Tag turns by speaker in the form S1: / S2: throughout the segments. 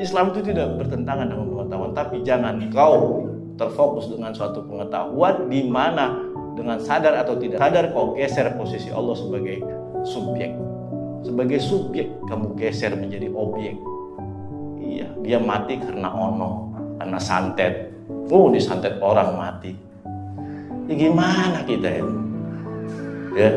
S1: Islam itu tidak bertentangan dengan pengetahuan, tapi jangan kau terfokus dengan suatu pengetahuan di mana dengan sadar atau tidak sadar kau geser posisi Allah sebagai subjek. Sebagai subjek kamu geser menjadi objek. Iya, dia mati karena ono, karena santet. Disantet orang mati. Ya gimana kita ya?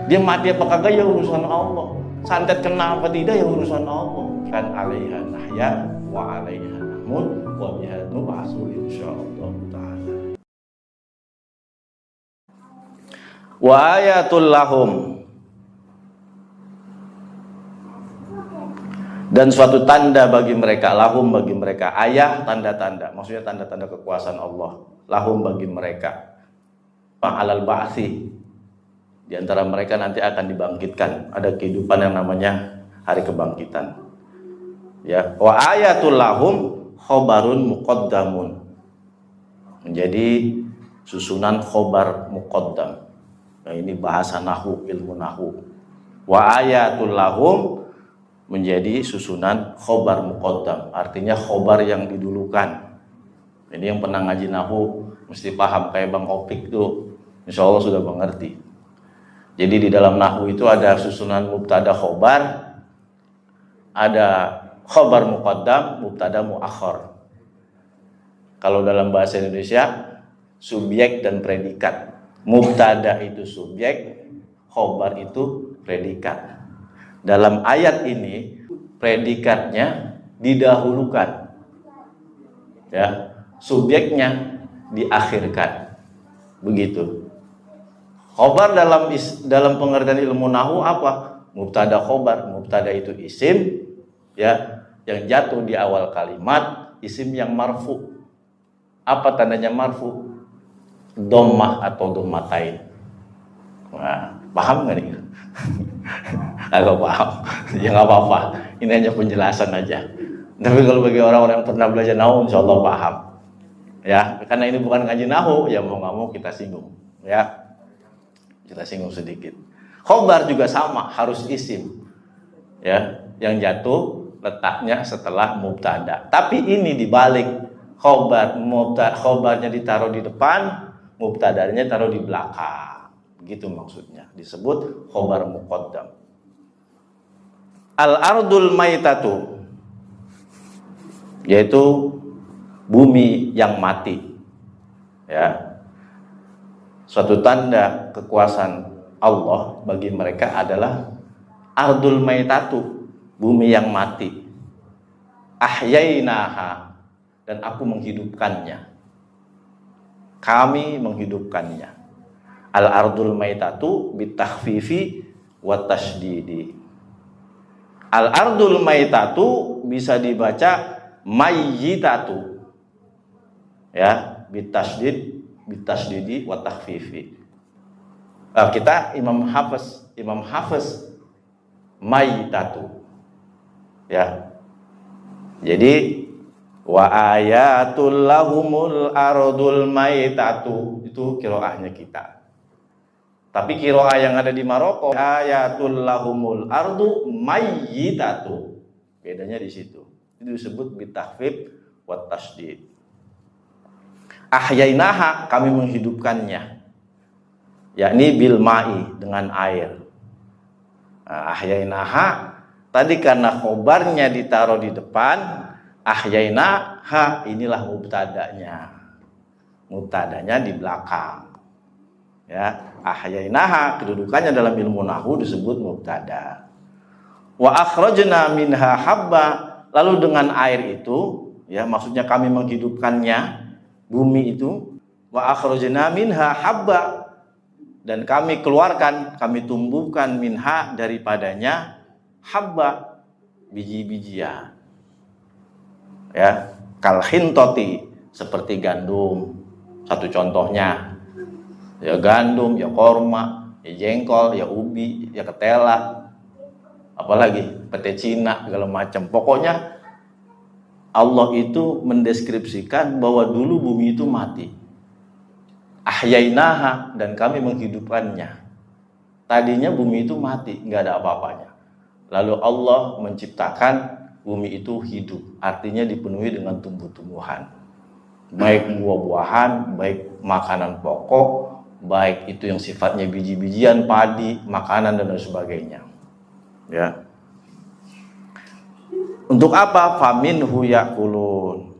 S1: Dia mati apa kagak ya urusan Allah. Santet kena apa tidak ya urusan Allah. Kan alaiha nahya wa alaiha namun wa biha nub'atsu insyaallah taala. Wa ayatul lahum, dan suatu tanda bagi mereka, lahum bagi mereka, ayah tanda-tanda, maksudnya tanda-tanda kekuasaan Allah, lahum bagi mereka, alal ba'si, di antara mereka nanti akan dibangkitkan, ada kehidupan yang namanya hari kebangkitan. Ya, wa ayatul lahum khobarun muqaddamun, menjadi susunan khobar muqaddam. Nah, ini bahasa nahu, ilmu nahu. Wa ayatul lahum menjadi susunan khobar muqaddam, artinya khobar yang didulukan. Ini yang pernah ngaji nahu mesti paham, kayak Bang Opik tuh insya Allah sudah mengerti. Jadi di dalam nahu itu ada susunan mubtada khobar, ada khobar muqaddam, mubtada muakhar. Kalau dalam bahasa Indonesia subjek dan predikat. Mubtada itu subjek, khobar itu predikat. Dalam ayat ini predikatnya didahulukan, ya, subjeknya diakhirkan, begitu. Khobar dalam pengertian ilmu nahu apa? Mubtada khobar, mubtada itu isim, ya, yang jatuh di awal kalimat, isim yang marfu. Apa tandanya marfu? Dhammah atau dhammatain. Nah, paham nggak nih? Agak paham, ya nggak apa-apa. Ini hanya penjelasan aja. Tapi kalau bagi orang-orang yang pernah belajar nahu, insya Allah paham. Ya, karena ini bukan ngaji nahu, ya mau nggak mau kita singgung. Ya, kita singgung sedikit. Khobar juga sama, harus isim. Ya, yang jatuh letaknya setelah mubtada. Tapi ini dibalik, khobarnya ditaruh di depan, mubtadanya taruh di belakang. Begitu maksudnya, disebut khobar muqaddam. Al-ardul maitatu, yaitu bumi yang mati. Ya. Suatu tanda kekuasaan Allah bagi mereka adalah ardul maitatu, bumi yang mati. Ahyainaha, dan aku menghidupkannya. Kami menghidupkannya. Al-ardul maitatu bitakhfifi wa tasydidi. Al-ardul maitatu bisa dibaca mayyitatu, ya, bitasydidi wa takhfifi. Kita Imam Hafiz mayyitatu, ya. Jadi wa ayatul lahumul ardul maitatu, itu qiraahnya kita. Tapi qiraah yang ada di Maroko, ayatul lahumul ardu mayyitatu. Bedanya di situ. Itu disebut bitakhfif wa tasydid. Ahyainaha, kami menghidupkannya. Yakni bil ma'i, dengan air. Nah, ahyainaha tadi karena khobarnya ditaruh di depan, ahyainaha inilah mubtadanya. Mubtadanya di belakang. Ya, ahyainaha kedudukannya dalam ilmu nahwu disebut mubtada. Wa akhrajna minha habba, lalu dengan air itu, ya, maksudnya kami menghidupkannya, bumi itu. Wa akhrajna minha habba, dan kami keluarkan, kami tumbuhkan minha daripadanya habba, biji-bijian. Ya, kal khintoti, seperti gandum. Satu contohnya, ya gandum, ya korma, ya jengkol, ya ubi, ya ketela, apalagi pete Cina, segala macam. Pokoknya Allah itu mendeskripsikan bahwa dulu bumi itu mati. Ahyainaha, dan kami menghidupkannya. Tadinya bumi itu mati, nggak ada apa-apanya. Lalu Allah menciptakan bumi itu hidup, artinya dipenuhi dengan tumbuh-tumbuhan, baik buah-buahan, baik makanan pokok, baik itu yang sifatnya biji-bijian, padi, makanan dan lain sebagainya. Ya. Untuk apa? Faminhu yakulun.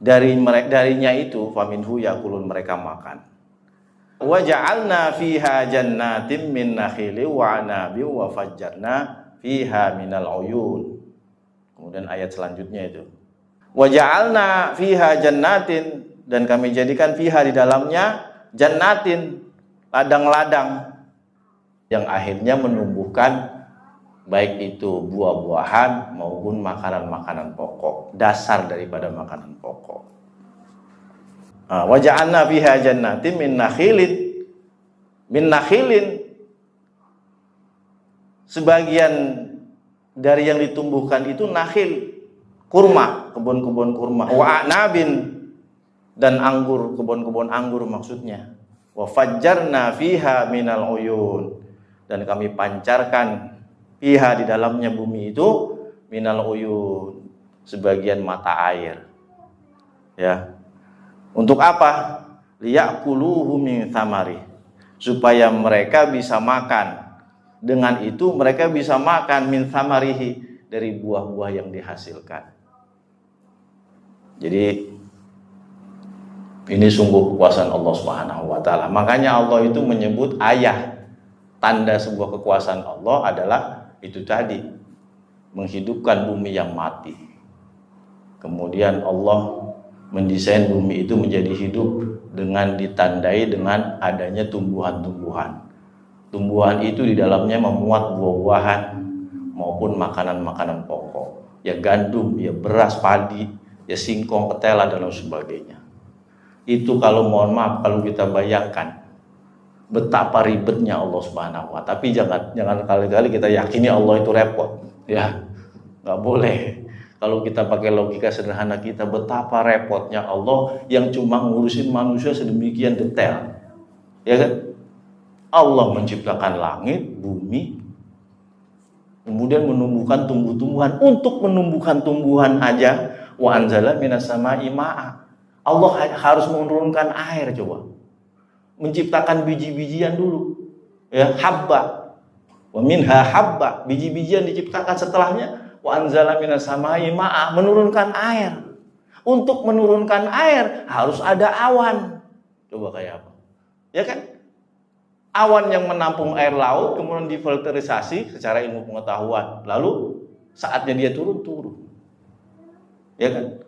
S1: Darinya itu faminhu yakulun, mereka makan. Wa ja'alna fiha jannatin min nakhili wa anabi wa fajjarna fiha minal uyun. Kemudian ayat selanjutnya itu. Wa ja'alna fiha jannatin, dan kami jadikan fiha di dalamnya jannatin, ladang-ladang yang akhirnya menumbuhkan baik itu buah-buahan maupun makanan-makanan pokok, dasar daripada makanan pokok. Wa ja'alna fiha jannatin min nakhilin, sebagian dari yang ditumbuhkan itu nakhil, kurma, kebun-kebun kurma, wa anabin, dan anggur, kebun-kebun anggur maksudnya. Wa fajjarna fiha minal uyun, dan kami pancarkan fiha di dalamnya bumi itu minal uyun, sebagian mata air. Ya. Untuk apa? Liya'kuluhu min thamari, supaya mereka bisa makan. Dengan itu mereka bisa makan min thamarihi, dari buah-buah yang dihasilkan. Jadi ini sungguh kekuasaan Allah Subhanahu wa taala. Makanya Allah itu menyebut ayah, tanda sebuah kekuasaan Allah adalah itu tadi, menghidupkan bumi yang mati. Kemudian Allah mendesain bumi itu menjadi hidup dengan ditandai dengan adanya tumbuhan-tumbuhan. Tumbuhan itu di dalamnya memuat buah-buahan maupun makanan-makanan pokok. Ya gandum, ya beras, padi, ya singkong, ketela dan lain sebagainya. Itu kalau mohon maaf kalau kita bayangkan betapa ribetnya Allah Subhanahu wa taala. Tapi jangan kali-kali kita yakini Allah itu repot. Ya, nggak boleh. Kalau kita pakai logika sederhana kita, betapa repotnya Allah yang cuma ngurusin manusia sedemikian detail. Ya kan? Allah menciptakan langit, bumi, kemudian menumbuhkan tumbuh-tumbuhan. Untuk menumbuhkan tumbuhan aja, wa anzala minas sama'i ma'a. Allah harus menurunkan air, coba. Menciptakan biji-bijian dulu. Ya, habba. Wa minha habba, biji-bijian diciptakan setelahnya. Wa anzala minas sama'i ma'a, menurunkan air. Untuk menurunkan air harus ada awan. Coba kayak apa? Ya kan? Awan yang menampung air laut kemudian difilterisasi secara ilmu pengetahuan. Lalu saatnya dia turun. Ya kan?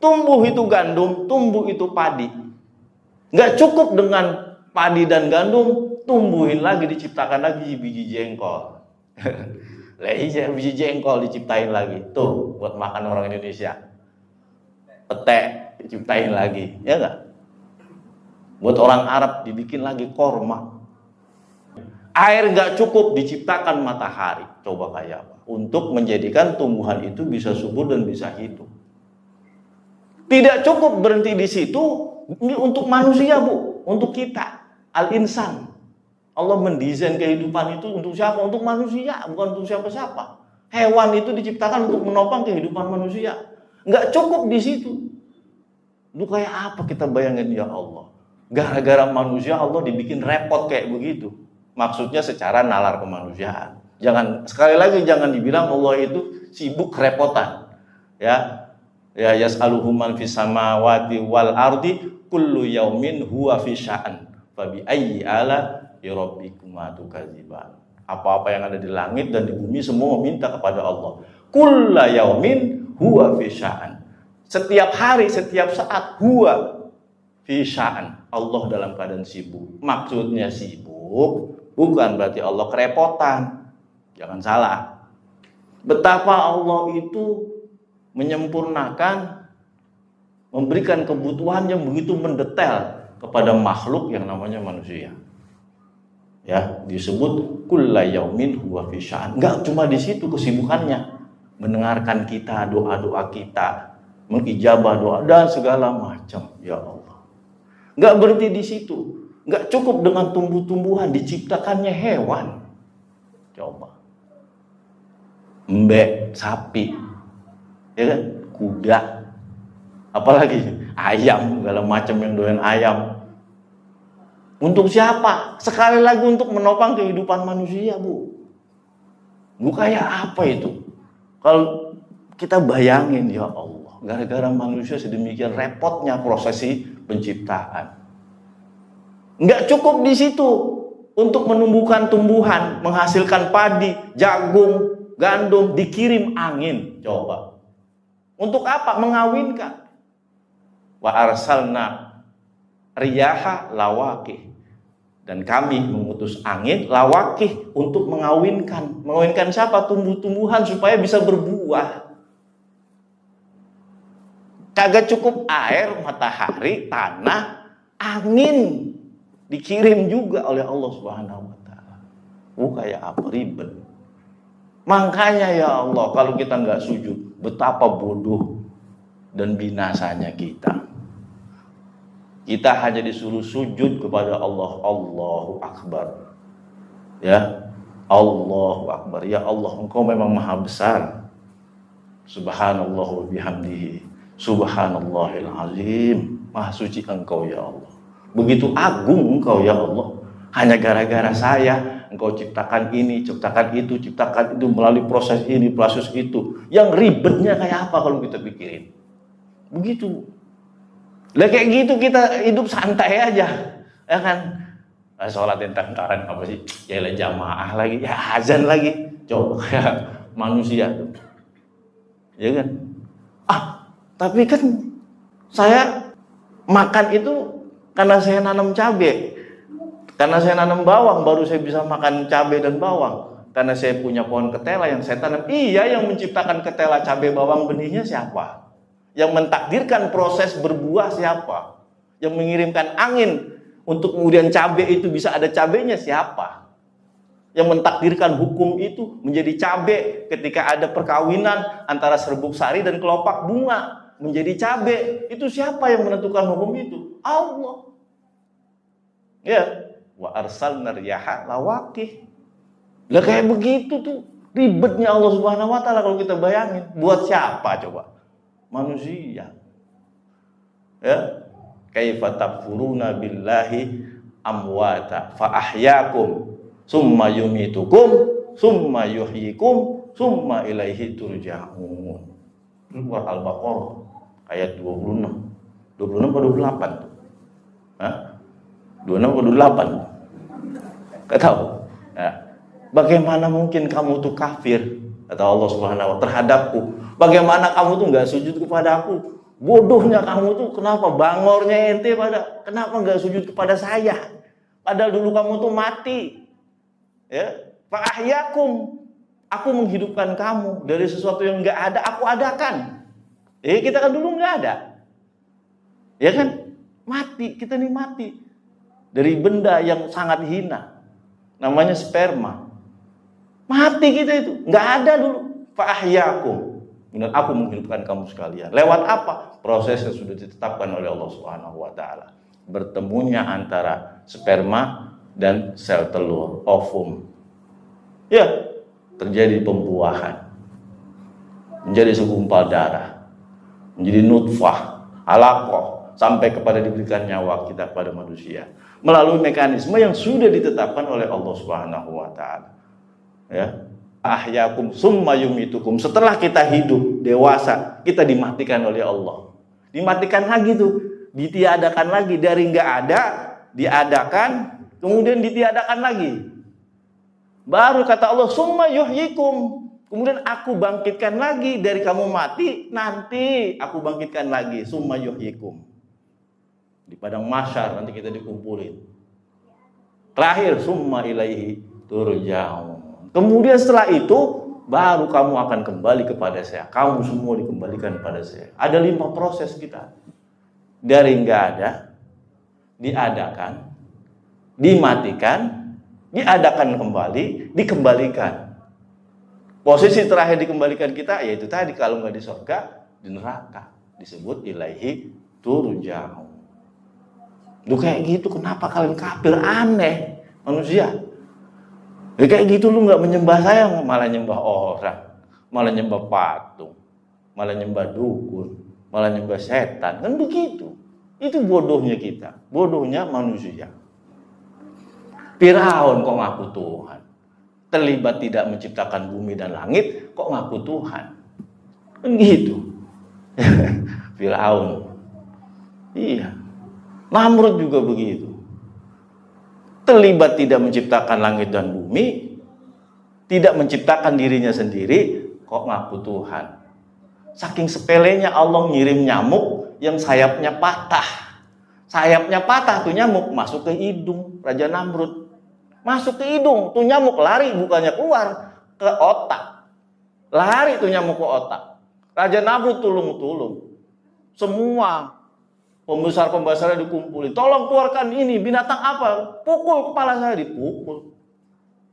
S1: Tumbuh itu gandum, tumbuh itu padi. Nggak cukup dengan padi dan gandum, tumbuhin lagi, diciptakan lagi biji jengkol. Biji jengkol diciptain lagi. Tuh, buat makan orang Indonesia. Petek diciptain lagi, ya nggak? Buat orang Arab dibikin lagi korma. Air nggak cukup, diciptakan matahari. Coba kayak apa? Untuk menjadikan tumbuhan itu bisa subur dan bisa hidup. Tidak cukup berhenti di situ. Ini untuk manusia, Bu, untuk kita, al-insan. Allah mendesain kehidupan itu untuk siapa? Untuk manusia, bukan untuk siapa-siapa. Hewan itu diciptakan untuk menopang kehidupan manusia. Nggak cukup di situ. Lu kayak apa kita bayangin, ya Allah? Gara-gara manusia Allah dibikin repot kayak begitu. Maksudnya secara nalar kemanusiaan. Sekali lagi jangan dibilang Allah itu sibuk kerepotan. Ya yas'aluhu man fis samawati wal ardi kullu yaumin huwa fi sya'an. Fa bi ayyi ala rabbikuma tukadziban. Apa-apa yang ada di langit dan di bumi semua meminta kepada Allah. Kullu yaumin huwa fi sya'an. Setiap hari, setiap saat huwa fi sya'an. Allah dalam keadaan sibuk. Maksudnya sibuk bukan berarti Allah kerepotan. Jangan salah. Betapa Allah itu menyempurnakan, memberikan kebutuhan yang begitu mendetail kepada makhluk yang namanya manusia. Ya, disebut kulla yaumin huwa fi sya'an. Enggak cuma di situ kesibukannya, mendengarkan kita, doa-doa kita, mengijabah doa dan segala macam. Ya Allah. Enggak berhenti di situ. Enggak cukup dengan tumbuh-tumbuhan, diciptakannya hewan. Coba. Mbek, sapi, ya kan? Kuda, apalagi ayam, segala macam yang doyan ayam. Untuk siapa? Sekali lagi untuk menopang kehidupan manusia, Bu. Bu, kayak apa itu? Kalau kita bayangin, ya Allah, gara-gara manusia sedemikian repotnya prosesi penciptaan. Nggak cukup di situ untuk menumbuhkan tumbuhan, menghasilkan padi, jagung, gandum, dikirim angin. Coba. Untuk apa? Mengawinkan. Wa arsalna riyaha lawaqih. Dan kami mengutus angin lawaqih untuk mengawinkan. Mengawinkan siapa? Tumbuh-tumbuhan supaya bisa berbuah. Kagak cukup air, matahari, tanah, angin dikirim juga oleh Allah Subhanahu wa taala. Kayak apa? Ribet. Makanya ya Allah, kalau kita nggak sujud, betapa bodoh dan binasanya kita. Kita hanya disuruh sujud kepada Allah. Allahu Akbar. Ya, Allahu Akbar. Ya Allah, Engkau memang maha besar. Subhanallah wa bihamdihi. Subhanallahil azim. Maha suci Engkau ya Allah. Begitu agung Engkau ya Allah. Hanya gara-gara saya Engkau ciptakan ini, ciptakan itu melalui proses ini, proses itu. Yang ribetnya kayak apa kalau kita pikirin? Begitu. Lah kayak gitu kita hidup santai aja. Ya kan? Sholat tentang apa sih? Ya lah jamaah lagi, ya azan lagi. Coba ya manusia tuh. Ya kan? Tapi kan saya makan itu karena saya nanam cabai, karena saya nanam bawang, baru saya bisa makan cabai dan bawang. Karena saya punya pohon ketela yang saya tanam. Iya, yang menciptakan ketela, cabai, bawang, benihnya siapa? Yang mentakdirkan proses berbuah siapa? Yang mengirimkan angin untuk kemudian cabai itu bisa ada cabainya siapa? Yang mentakdirkan hukum itu menjadi cabai ketika ada perkawinan antara serbuk sari dan kelopak bunga menjadi cabai, itu siapa yang menentukan hukum itu? Allah. Ya, wa arsalna riyaha lawaqih. Lah kayak begitu tuh ribetnya Allah Subhanahu wa taala kalau kita bayangin. Buat siapa coba? Manusia. Ya. Kaifa takfuruna billahi amwata fa ahyaakum summa yumitukum summa yuhyikum summa ilaihi turja'un. Surah Al-Baqarah ayat 26 atau 28? Hah? 26 atau 28? Gak tahu. Nah, bagaimana mungkin kamu tuh kafir, kata Allah Subhanahu wa taala, terhadapku? Bagaimana kamu tuh nggak sujud kepada aku? Bodohnya kamu tuh, kenapa bangornya ente kenapa nggak sujud kepada saya? Padahal dulu kamu tuh mati. Ya, fa ahyakum. Aku menghidupkan kamu dari sesuatu yang nggak ada, aku adakan. Kita kan dulu nggak ada, ya kan? Mati, kita nih mati dari benda yang sangat hina, namanya sperma. Mati kita itu, nggak ada dulu. Fa'ahyakum, dan aku menghidupkan kamu sekalian. Lewat apa? Proses yang sudah ditetapkan oleh Allah Subhanahu wa taala. Bertemunya antara sperma dan sel telur, ovum. Ya. Terjadi pembuahan, menjadi segumpal darah, menjadi nutfah, alaqah, sampai kepada diberikan nyawa kita kepada manusia melalui mekanisme yang sudah ditetapkan oleh Allah Subhanahu wa taala. Ya, ahyakum summa yumitukum. Setelah kita hidup dewasa, kita dimatikan oleh Allah. Dimatikan lagi tuh, ditiadakan lagi, dari enggak ada diadakan, kemudian ditiadakan lagi. Baru kata Allah, summa yuhyikum. Kemudian aku bangkitkan lagi dari kamu mati, nanti aku bangkitkan lagi, summa yuhyikum. Di padang mahsyar nanti kita dikumpulin. Terakhir, summa ilaihi turja'un. Kemudian setelah itu, baru kamu akan kembali kepada saya. Kamu semua dikembalikan kepada saya. Ada 5 proses kita. Dari enggak ada, diadakan, dimatikan, diadakan kembali, dikembalikan. Posisi terakhir dikembalikan kita yaitu tadi, kalau nggak di surga, di neraka, disebut ilaihi turja'un. Lu kayak gitu, kenapa kalian kafir? Aneh manusia. Kayak gitu lu nggak menyembah saya, malah nyembah orang, malah nyembah patung, malah nyembah dukun, malah nyembah setan. Kan begitu. Itu bodohnya kita, bodohnya manusia. Firaun kok ngaku Tuhan, terlibat tidak menciptakan bumi dan langit, kok ngaku Tuhan. Kan gitu. Firaun. Iya. Namrud juga begitu. Terlibat tidak menciptakan langit dan bumi, tidak menciptakan dirinya sendiri, kok ngaku Tuhan. Saking sepelenya Allah ngirim nyamuk yang sayapnya patah. Sayapnya patah tuh nyamuk masuk ke hidung Raja Namrud. Masuk ke hidung, tuh nyamuk lari bukannya keluar ke otak. Lari tuh nyamuk ke otak. Raja Namrud tulung-tulung. Semua pembesar-pembesarnya dikumpulin. Tolong keluarkan ini, binatang apa? Pukul kepala saya, dipukul.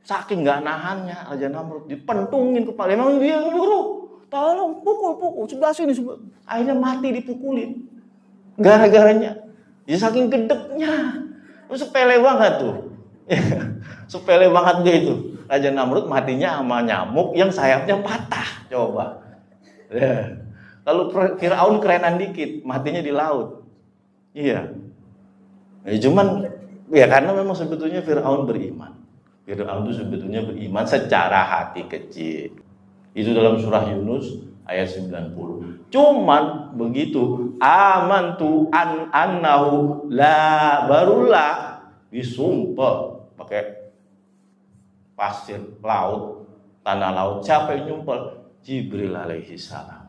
S1: Saking gak nahannya Raja Namrud, dipentungin kepala. Emang dia nyuruh, tolong pukul, sebelah sini. Akhirnya mati dipukulin. Gara-garanya. Ya saking gedeknya. Itu sepele banget tuh. Sepele banget dia itu. Raja Namrud matinya sama nyamuk yang sayapnya patah. Coba. Ya. Lalu Firaun kerenan dikit, matinya di laut. Iya. Ya, cuman ya karena memang sebetulnya Firaun beriman. Firaun itu sebetulnya beriman secara hati kecil. Itu dalam surah Yunus ayat 90. Cuman begitu amantu annahu la barulah disumpel pakai pasir laut, tanah laut. Siapa yang nyumpel? Jibril alaihi salam.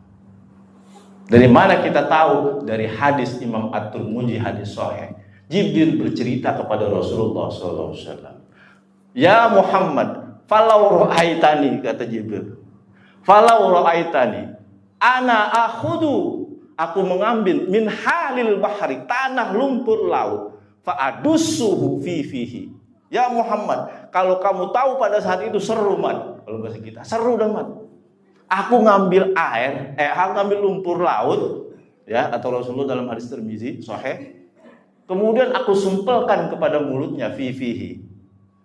S1: Dari mana kita tahu? Dari hadis Imam At-Tirmidzi, hadis sahih. Jibril bercerita kepada Rasulullah SAW. Ya Muhammad, falau ra'aitani, kata Jibril. Falau ra'aitani, ana akhudu, aku mengambil min halil bahri, tanah lumpur laut, fa'adussuhu fi fihi. Ya Muhammad, kalau kamu tahu pada saat itu seru, man. Kalau bahasa kita, seru dah, man. Aku ngambil air, aku ngambil lumpur laut, ya, atau Rasulullah dalam hadis Tirmidzi sahih. Kemudian aku sumpelkan kepada mulutnya fihi,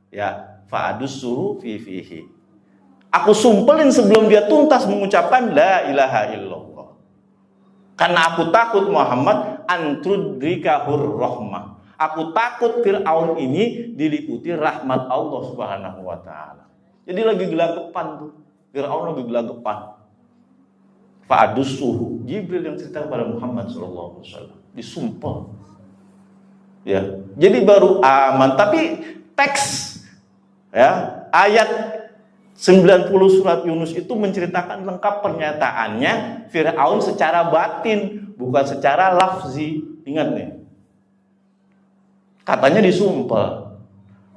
S1: ya, fa'adussuhu fihi. Aku sumpelin sebelum dia tuntas mengucapkan la ilaha illallah. Karena aku takut Muhammad antrudrikahur rahmah. Aku takut Firaun ini diliputi rahmat Allah Subhanahu wa taala. Jadi lagi gelagapan tuh. Firaun lagi gelagapan. Fa'adussuhu. Jibril yang cerita kepada Muhammad sallallahu alaihi wasallam. Disumpel. Ya. Jadi baru aman, tapi teks ya, ayat 90 surat Yunus itu menceritakan lengkap pernyataannya Firaun secara batin, bukan secara lafzi. Ingat nih. Katanya disumpel.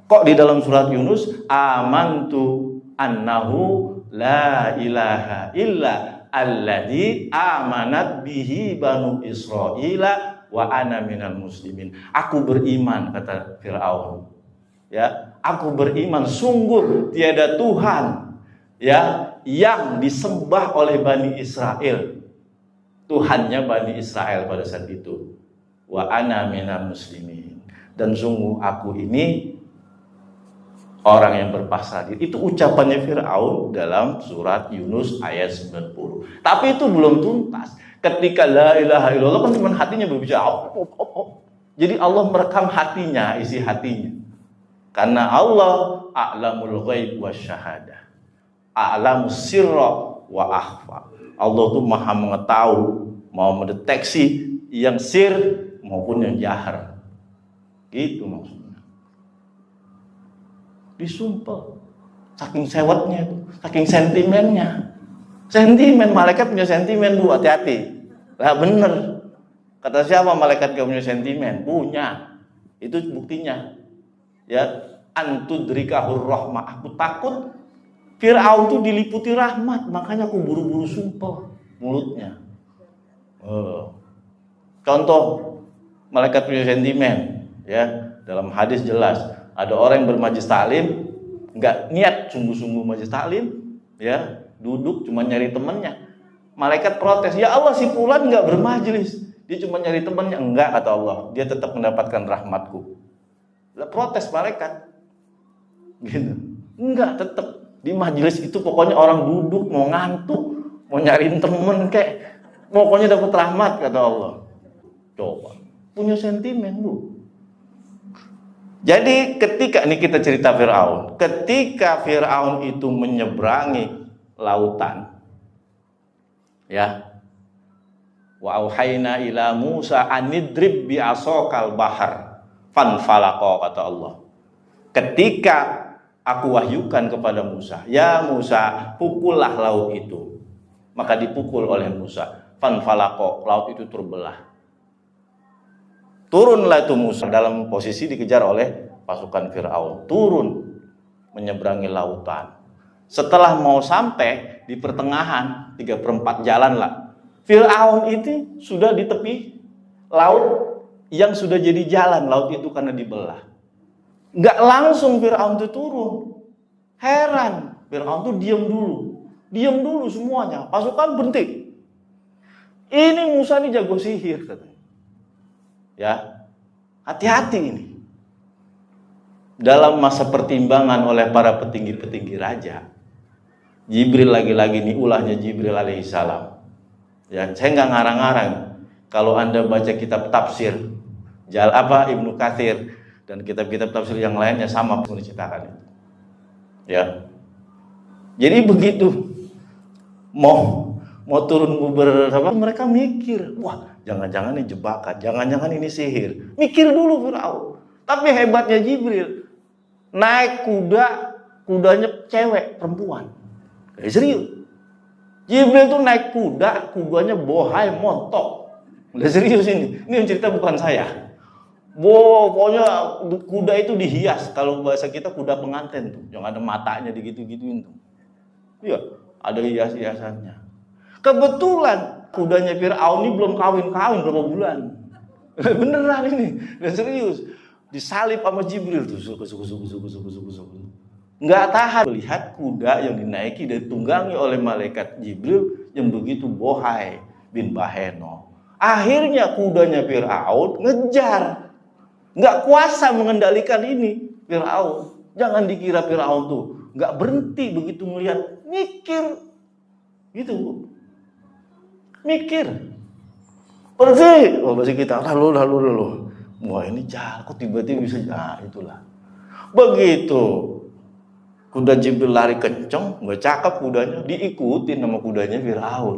S1: Kok di dalam surat Yunus amantu annahu la ilaha illa alladzi amanat bihi banu Israila wa ana minal muslimin. Aku beriman, kata Firaun. Ya, aku beriman sungguh tiada Tuhan ya yang disembah oleh Bani Israel. Tuhannya Bani Israel pada saat itu. Wa ana minal muslimin. Dan sungguh aku ini orang yang berpasrah diri. Itu ucapannya Firaun dalam surat Yunus ayat 90. Tapi itu belum tuntas. Ketika la ilaha illallah kan cuma hatinya berbicara. Jadi Allah merekam hatinya, isi hatinya. Karena Allah a'lamul ghaib wasyahadah. A'lamus sirra wa akhfa. Allah tuh maha mengetahui, mau mendeteksi yang sir maupun yang jahar. Gitu maksudnya. Disumpel. Saking sewetnya itu, saking sentimennya. Sentimen, malaikat punya sentimen, Bu, hati-hati. Lah bener. Kata siapa malaikat gak punya sentimen? Punya. Itu buktinya. Ya, antudrikahur rahmah. Aku takut Firaun itu diliputi rahmat, makanya aku buru-buru sumpel mulutnya. Contoh malaikat punya sentimen, ya, dalam hadis jelas ada orang yang bermajlis taklim, nggak niat sungguh-sungguh majlis taklim, ya, duduk cuma nyari temannya. Malaikat protes, ya Allah si fulan nggak bermajlis, dia cuma nyari temannya. Enggak, kata Allah, dia tetap mendapatkan rahmatku. Lah protes malaikat, gitu. Enggak, tetap di majelis itu pokoknya orang duduk mau ngantuk, mau nyariin temen kayak Pokoknya dapat rahmat kata Allah. Coba, punya sentimen Bu. Jadi ketika ini kita cerita Fir'aun, ketika Fir'aun itu menyeberangi lautan, ya, wa auhayna ila Musa anidrib bi asokal bahar fanfalaqa kata Allah. Ketika aku wahyukan kepada Musa, ya Musa, pukullah laut itu. Maka dipukul oleh Musa. Fanfalaqa, laut itu terbelah. Turunlah itu Musa dalam posisi dikejar oleh pasukan Fir'aun. Turun menyeberangi lautan. Setelah mau sampai di pertengahan, 3/4 jalan lah, Fir'aun itu sudah di tepi laut yang sudah jadi jalan. Laut itu karena dibelah. Nggak langsung Fir'aun itu turun. Heran, Fir'aun itu diam dulu semuanya. Pasukan berhenti. Ini Musa ini jago sihir katanya. Ya, hati-hati ini. Dalam masa pertimbangan oleh para petinggi-petinggi raja, Jibril lagi-lagi ini ulahnya Jibril alaihissalam. Ya, saya nggak ngarang-ngarang. Kalau Anda baca kitab tafsir, Ibnu Katsir dan kitab-kitab tafsir yang lainnya sama menceritakan itu. Ya. Jadi begitu mau turun mereka mikir, wah, jangan-jangan ini jebakan, jangan-jangan ini sihir. Mikir dulu Fir'aun. Tapi hebatnya Jibril, naik kudanya cewek, perempuan. Serius. Jibril tuh naik kudanya bohai montok. Udah serius ini yang cerita bukan saya. Pokoknya kuda itu dihias. Kalau bahasa kita kuda pengantin tuh, yang ada matanya digitu-gituin tuh. Iya, ada hias-hiasannya. Kebetulan kudanya Fir'aun ini belum kawin berapa bulan. Beneran ini, dan serius. Disalib sama Jibril tuh, suku. Nggak tahan melihat kuda yang dinaiki dan tunggangi oleh malaikat Jibril yang begitu bohai bin Baheno. Akhirnya kudanya Fir'aun ngejar. Nggak kuasa mengendalikan ini Fir'aun. Jangan dikira Fir'aun tuh nggak berhenti begitu melihat, mikir gitu. Mikir. Pergi. Bahasa kita lalu. Wah, ini jahat kok tiba-tiba bisa, itulah. Begitu kuda Jibril lari kenceng, nggak cakep kudanya, diikutin sama kudanya Fir'aun.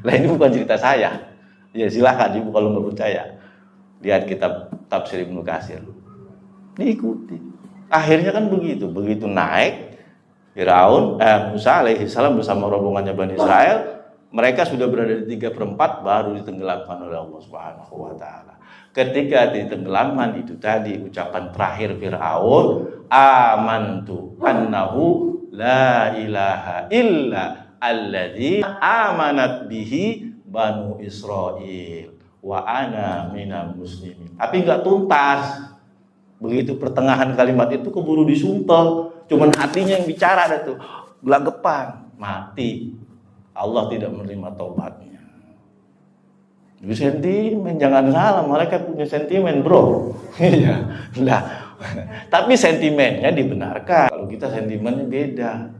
S1: Lah ini bukan cerita saya. Ya silakan ibu kalau nggak percaya. Lihat kitab tafsir Ibnu Katsir. Diikuti. Akhirnya kan begitu naik Fir'aun, Musa alaihissalam bersama rombongannya Bani Israel, mereka sudah berada di 3/4 baru ditenggelamkan oleh Allah Subhanahu wa taala. Ketika ditenggelamkan itu tadi ucapan terakhir Fir'aun, amantu annahu la ilaha illa alladzi amanat bihi banu Israil wa ana minal muslimin. Tapi enggak tuntas. Begitu pertengahan kalimat itu keburu disumpel, cuman hatinya yang bicara ada tuh, gelagapan, mati. Allah tidak menerima taubatnya. Jadi sentimen, jangan salah, mereka punya sentimen, bro. Iya, nah, tapi sentimennya dibenarkan. Kalau kita sentimennya beda.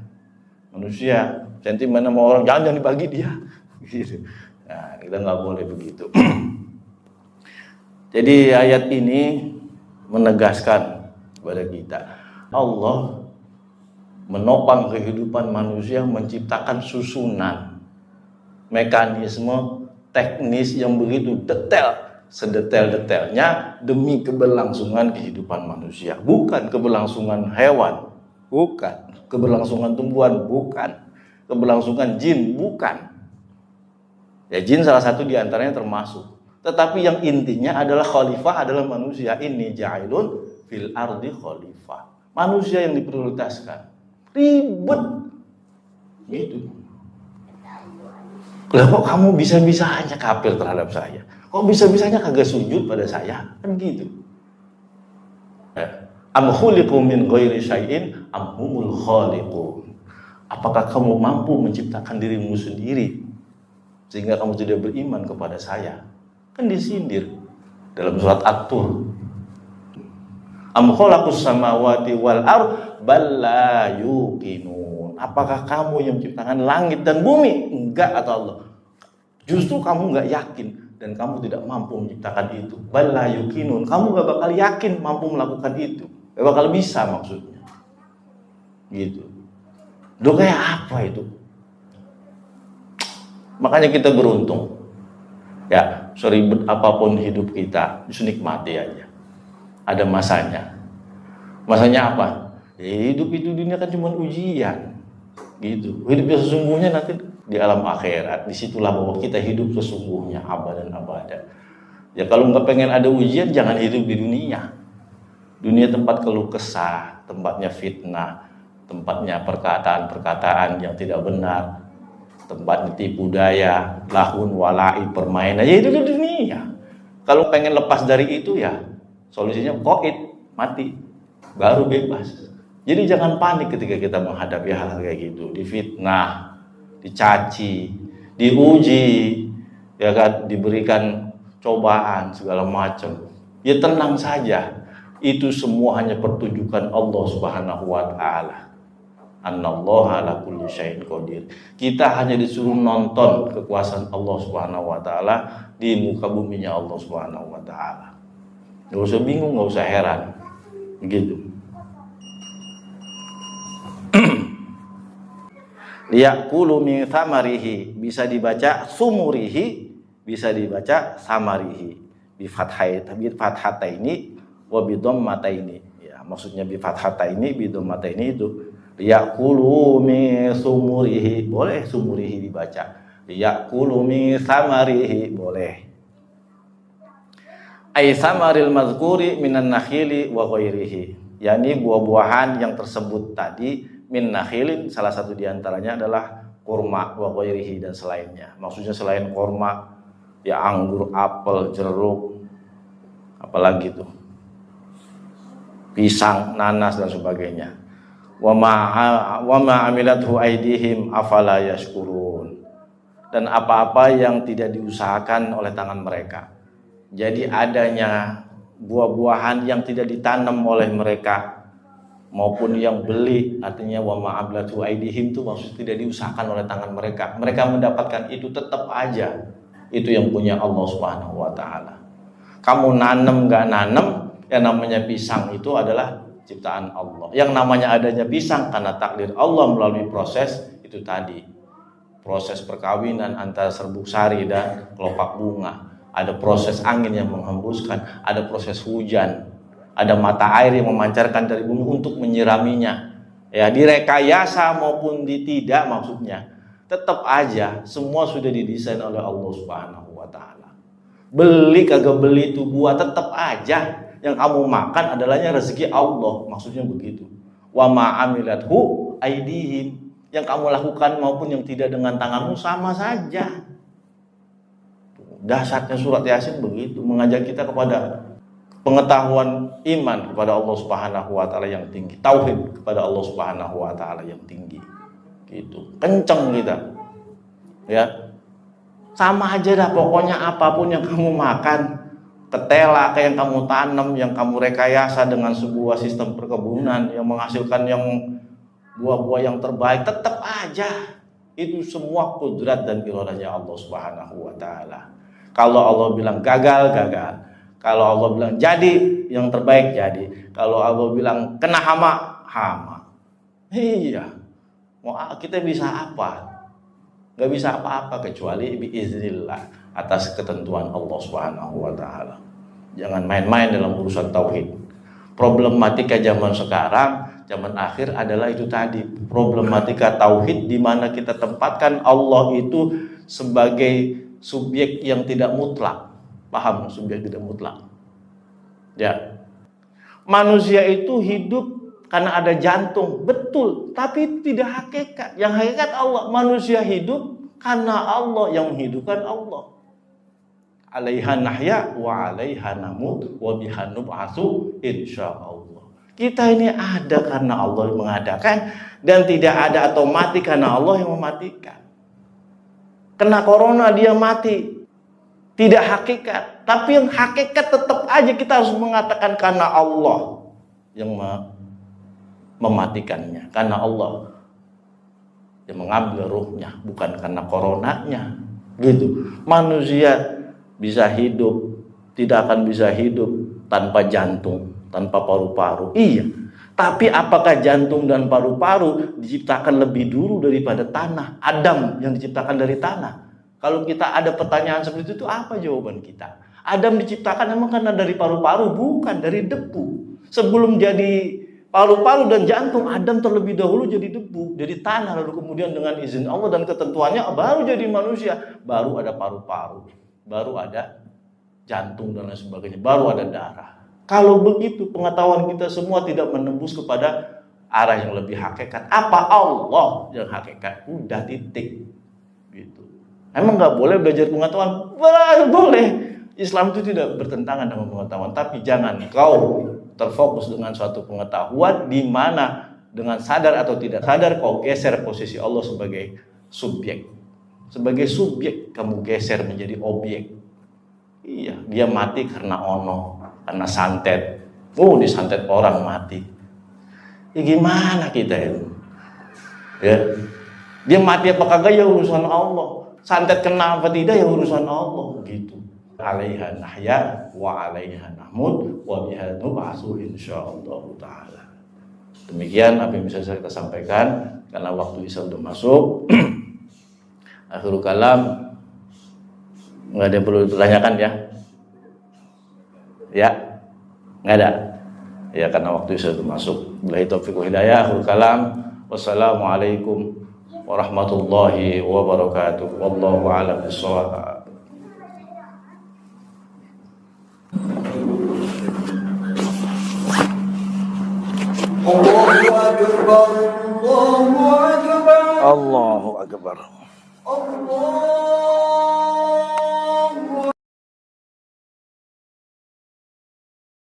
S1: Manusia sentimen sama orang jangan dibagi dia. Gitu. Nah, kita nggak boleh begitu. Jadi ayat ini menegaskan kepada kita, Allah menopang kehidupan manusia, menciptakan susunan mekanisme teknis yang begitu detail, sedetail-detailnya demi keberlangsungan kehidupan manusia, bukan keberlangsungan hewan, bukan keberlangsungan tumbuhan, bukan keberlangsungan jin, bukan. Ya, jin salah satu diantaranya termasuk. Tetapi yang intinya adalah khalifah adalah manusia. Ini ja'ilun fil ardi khalifah. Manusia yang diprioritaskan. Ribet. Gitu. Lah kok kamu bisa-bisanya kafir terhadap saya? Kok bisa-bisanya kagak sujud pada saya? Kan gitu. Am khuliqu min ghairi syai'in am humul khaliqun. Apakah kamu mampu menciptakan dirimu sendiri sehingga kamu tidak beriman kepada saya? Kan disindir dalam surat At-Tur. Am khalaqus samawati wal ard bal la yuqinun. apakah kamu yang menciptakan langit dan bumi? Enggak, kata Allah. Justru kamu enggak yakin dan kamu tidak mampu menciptakan itu. Bala yukinun, kamu enggak bakal yakin mampu melakukan itu. Enggak bakal bisa maksudnya. Gitu. Duh, kayak apa itu? Makanya kita beruntung. Ya, seribet apapun hidup kita, justru nikmati aja. Ada masanya. Masanya apa? Hidup itu dunia kan cuma ujian. Gitu. Hidup yang sesungguhnya nanti di alam akhirat. Disitulah bahwa kita hidup sesungguhnya abadan abadan. Ya kalau nggak pengen ada ujian, jangan hidup di dunia. Dunia tempat keluh kesah, tempatnya fitnah, tempatnya perkataan-perkataan yang tidak benar, tempatnya tipu daya, lahun walai, permainan. Ya itu di dunia. Kalau pengen lepas dari itu ya solusinya qaid, mati, baru bebas. Jadi jangan panik ketika kita menghadapi hal kayak gitu, difitnah, dicaci, diuji, ya kan, diberikan cobaan segala macam. Ya tenang saja. Itu semua hanya pertunjukan Allah Subhanahu wa taala. Annallaha ala kulli syai'in qadir. Kita hanya disuruh nonton kekuasaan Allah Subhanahu wa taala di muka buminya Allah Subhanahu wa taala. Enggak usah bingung, enggak usah heran. Begitu. Liyaqulu min thamarihi, bisa dibaca sumurihi, bisa dibaca samarihi. Bi fathataini wa bi dhammataini. Ya, maksudnya bi fathataini bi dhammataini itu. Liyaqulu min sumurihi, boleh sumurihi dibaca. Liyaqulu min samarihi, boleh. Ai samaril mazkuri minan nakhili wa ghairihi. Yani buah-buahan yang tersebut tadi min nakhilin, salah satu diantaranya adalah kurma wa ghairihi, dan selainnya. Maksudnya selain kurma ya anggur, apel, jeruk, apalagi itu, pisang, nanas dan sebagainya. Wa ma amilathu aidihim afala yashkurun, dan apa-apa yang tidak diusahakan oleh tangan mereka. Jadi adanya buah-buahan yang tidak ditanam oleh mereka maupun yang beli, artinya wa ma'ablatu aidihim itu maksudnya tidak diusahakan oleh tangan mereka. Mereka mendapatkan itu tetap aja. Itu yang punya Allah Subhanahu wa taala. Kamu nanem enggak nanem, yang namanya pisang itu adalah ciptaan Allah. Yang namanya adanya pisang karena takdir Allah melalui proses itu tadi. Proses perkawinan antara serbuk sari dan kelopak bunga. Ada proses angin yang menghembuskan, ada proses hujan, ada mata air yang memancarkan dari bumi untuk menyiraminya. Ya, direkayasa maupun tidak maksudnya, tetap aja semua sudah didesain oleh Allah Subhanahu wa taala. Beli kagak beli itu buah, tetap aja yang kamu makan adalahnya rezeki Allah, maksudnya begitu. Wa ma amilathu aidihim, yang kamu lakukan maupun yang tidak dengan tanganmu sama saja. Dasarnya surat Yasin begitu, mengajak kita kepada pengetahuan iman kepada Allah Subhanahu wa taala yang tinggi, tauhid kepada Allah Subhanahu wa taala yang tinggi. Gitu. Kenceng kita. Ya. Sama aja dah, pokoknya apapun yang kamu makan, ketela kayak yang kamu tanam, yang kamu rekayasa dengan sebuah sistem perkebunan yang menghasilkan yang buah-buah yang terbaik, tetap aja itu semua kudrat dan iradahnya Allah Subhanahu wa taala. Kalau Allah bilang gagal, gagal. Kalau Allah bilang jadi, yang terbaik jadi. Kalau Allah bilang kena hama, hama. Iya. Mau kita bisa apa? Gak bisa apa-apa kecuali biiznillah, atas ketentuan Allah Subhanahu wa taala. Jangan main-main dalam urusan tauhid. Problematika zaman sekarang, zaman akhir adalah itu tadi. Problematika tauhid di mana kita tempatkan Allah itu sebagai subjek yang tidak mutlak. Paham, subjek tidak mutlak. Ya. Manusia itu hidup karena ada jantung, betul, tapi tidak hakikat. Yang hakikat Allah. Manusia hidup karena Allah, yang menghidupkan Allah. Alaiha nahya wa alaiha namut wa biha nub'atsu insyaallah. Kita ini ada karena Allah yang mengadakan, dan tidak ada otomatis karena Allah yang mematikan. Kena corona dia mati, tidak hakikat. Tapi yang hakikat tetap aja kita harus mengatakan karena Allah yang mematikannya, karena Allah Dia mengambil ruhnya, bukan karena coronanya. Gitu. Manusia bisa hidup, tidak akan bisa hidup tanpa jantung, tanpa paru-paru. Iya. Tapi apakah jantung dan paru-paru diciptakan lebih dulu daripada tanah? Adam yang diciptakan dari tanah. Kalau kita ada pertanyaan seperti itu, apa jawaban kita? Adam diciptakan emang karena dari paru-paru? Bukan, dari debu. Sebelum jadi paru-paru dan jantung, Adam terlebih dahulu jadi debu, jadi tanah, lalu kemudian dengan izin Allah dan ketentuannya baru jadi manusia, baru ada paru-paru, baru ada jantung dan lain sebagainya, baru ada darah. Kalau begitu pengetahuan kita semua tidak menembus kepada arah yang lebih hakikat. Apa Allah yang hakikat? Udah titik. Gitu. Emang nggak boleh belajar pengetahuan? Boleh. Islam itu tidak bertentangan dengan pengetahuan, tapi jangan kau terfokus dengan suatu pengetahuan di mana dengan sadar atau tidak sadar kau geser posisi Allah sebagai subjek. Sebagai subjek kamu geser menjadi objek. Iya, dia mati karena ono, karena santet. Disantet orang mati. Ya gimana kita itu? Ya. Dia mati apa kagak ya urusan Allah. Santet kena apa tidak ya urusan Allah gitu. Alaiha nahya wa alaiha namut wa biha nub'atsu insyaallah taala. Demikian apa yang bisa kita sampaikan karena waktu isya sudah masuk. Akhirul kalam, enggak ada yang perlu ditanyakan ya? Ya? Enggak ada. Ya karena waktu isya sudah masuk. Billahi taufiq wal hidayah. Akhirul kalam. Wassalamualaikum warahmatullahi wabarakatuh. Wallahu a'lam bishawab.
S2: Allahu Akbar, Allahu Akbar,
S1: Allahu Akbar.
S2: Allah